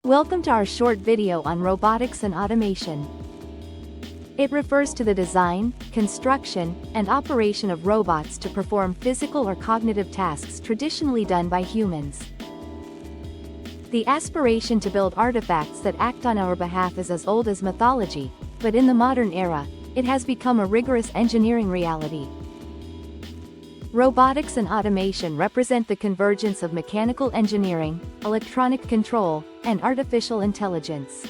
Welcome to our short video on robotics and automation. It refers to the design, construction, and operation of robots to perform physical or cognitive tasks traditionally done by humans. The aspiration to build artifacts that act on our behalf is as old as mythology, but in the modern era, it has become a rigorous engineering reality. Robotics and automation represent the convergence of mechanical engineering, electronic control, and artificial intelligence.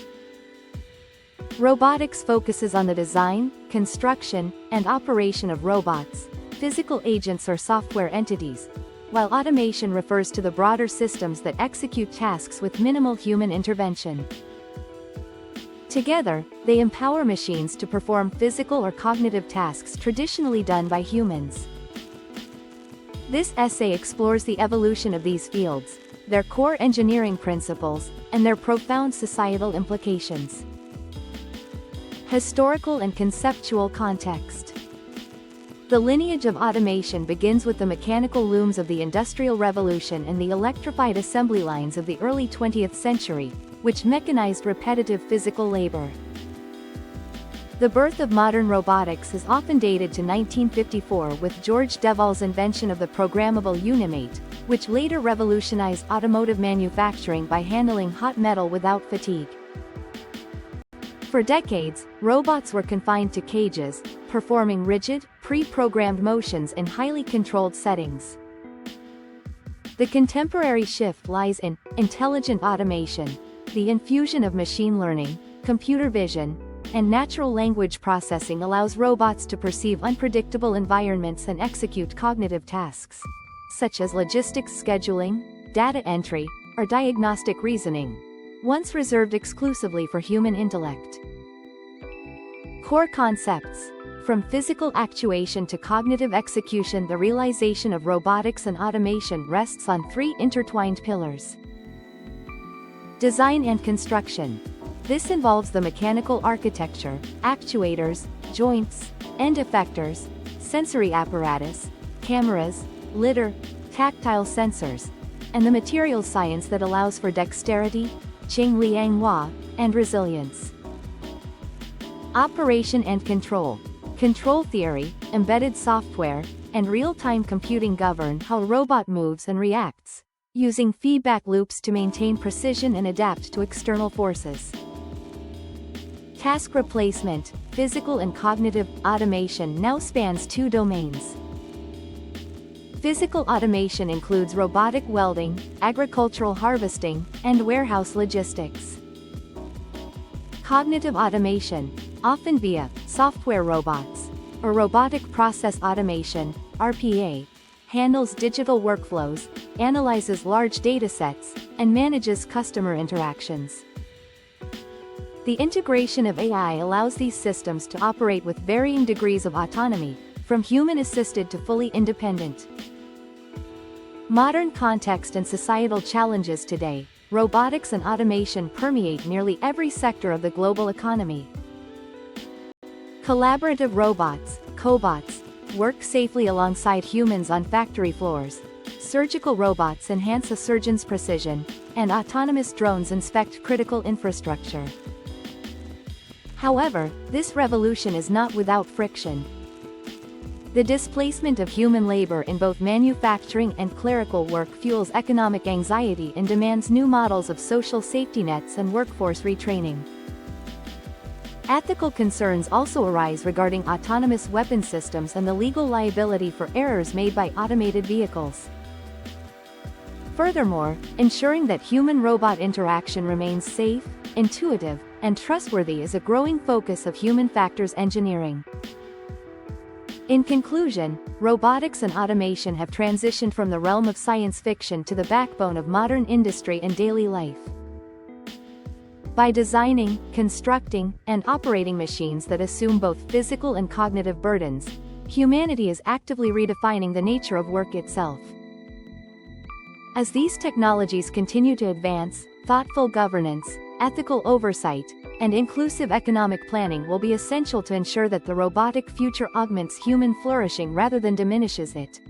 Robotics focuses on the design, construction, and operation of robots, physical agents or software entities, while automation refers to the broader systems that execute tasks with minimal human intervention. Together, they empower machines to perform physical or cognitive tasks traditionally done by humans. This essay explores the evolution of these fields, their core engineering principles, and their profound societal implications. Historical and conceptual context. The lineage of automation begins with the mechanical looms of the Industrial Revolution and the electrified assembly lines of the early 20th century, which mechanized repetitive physical labor. The birth of modern robotics is often dated to 1954 with George Devall's invention of the programmable Unimate, which later revolutionized automotive manufacturing by handling hot metal without fatigue. For decades, robots were confined to cages, performing rigid, pre-programmed motions in highly controlled settings. The contemporary shift lies in intelligent automation, the infusion of machine learning, computer vision, and natural language processing allows robots to perceive unpredictable environments and execute cognitive tasks, such as logistics scheduling, data entry, or diagnostic reasoning, once reserved exclusively for human intellect. Core concepts. From physical actuation to cognitive execution, the realization of robotics and automation rests on three intertwined pillars. Design and construction. This involves the mechanical architecture, actuators, joints, end effectors, sensory apparatus, cameras, lidar, tactile sensors, and the material science that allows for dexterity, Qing-Liang-Hua, and resilience. Operation and control. Control theory, embedded software, and real-time computing govern how a robot moves and reacts, using feedback loops to maintain precision and adapt to external forces. Task replacement. Physical and cognitive automation now spans two domains. Physical automation includes robotic welding, agricultural harvesting, and warehouse logistics. Cognitive automation, often via software robots, or robotic process automation, RPA, handles digital workflows, analyzes large datasets, and manages customer interactions. The integration of AI allows these systems to operate with varying degrees of autonomy, from human-assisted to fully independent. Modern context and societal challenges today. Robotics and automation permeate nearly every sector of the global economy. Collaborative robots, cobots, work safely alongside humans on factory floors. Surgical robots enhance a surgeon's precision, and autonomous drones inspect critical infrastructure. However, this revolution is not without friction. The displacement of human labor in both manufacturing and clerical work fuels economic anxiety and demands new models of social safety nets and workforce retraining. Ethical concerns also arise regarding autonomous weapon systems and the legal liability for errors made by automated vehicles. Furthermore, ensuring that human-robot interaction remains safe, intuitive, and trustworthy is a growing focus of human factors engineering. In conclusion, robotics and automation have transitioned from the realm of science fiction to the backbone of modern industry and daily life. By designing, constructing, and operating machines that assume both physical and cognitive burdens, humanity is actively redefining the nature of work itself. As these technologies continue to advance, thoughtful governance, ethical oversight, and inclusive economic planning will be essential to ensure that the robotic future augments human flourishing rather than diminishes it.